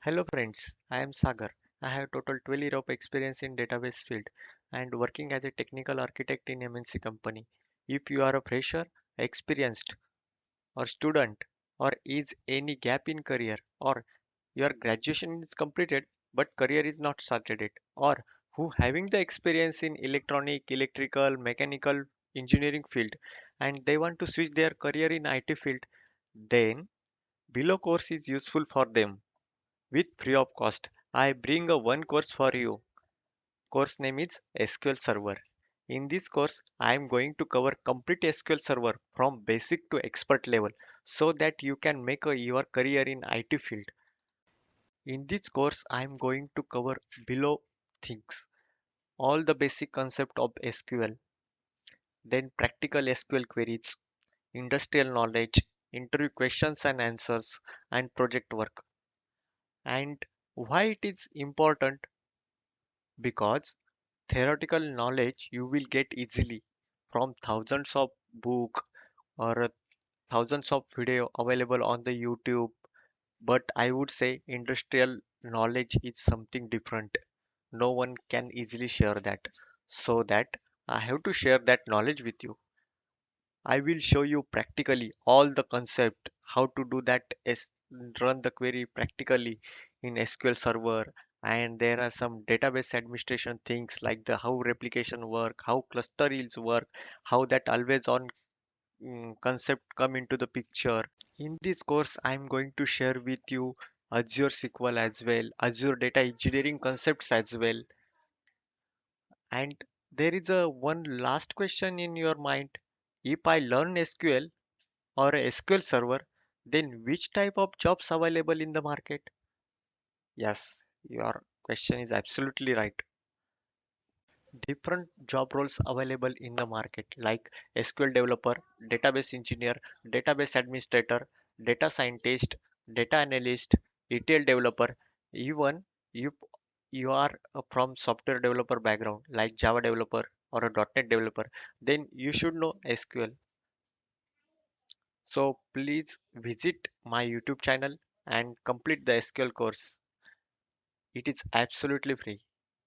Hello friends, I am Sagar. I have total 12 years of experience in database field and working as a technical architect in MNC company. If you are a fresher, experienced or student or is any gap in career or your graduation is completed but career is not started yet or who having the experience in electronic, electrical, mechanical engineering field and they want to switch their career in IT field, then below course is useful for them with free of cost. I bring a one course for you. Course name is SQL Server. In this course, I am going to cover complete SQL Server from basic to expert level so that you can make your career in IT field. In this course, I am going to cover below things. All the basic concept of SQL, then practical SQL queries, industrial knowledge, interview questions and answers, and project work. And why it is important? Because theoretical knowledge you will get easily from thousands of book or thousands of video available on the YouTube, but I would say industrial knowledge is something different. No one can easily share that, so that I have to share that knowledge with you. I will show you practically all the concept, how to do that run the query practically in SQL Server. And there are some database administration things like the how replication work, how cluster is work, how that always on concept come into the picture. In this course, I'm going to share with you Azure SQL as well, Azure data engineering concepts as well. And there is a one last question in your mind. If I learn SQL or a SQL Server, then which type of jobs available in the market? Yes, your question is absolutely right. Different job roles available in the market like SQL developer, database engineer, database administrator, data scientist, data analyst, ETL developer. Even if you are from software developer background like Java developer or a .NET developer, then you should know SQL. So please visit my YouTube channel and complete the SQL course. It is absolutely free.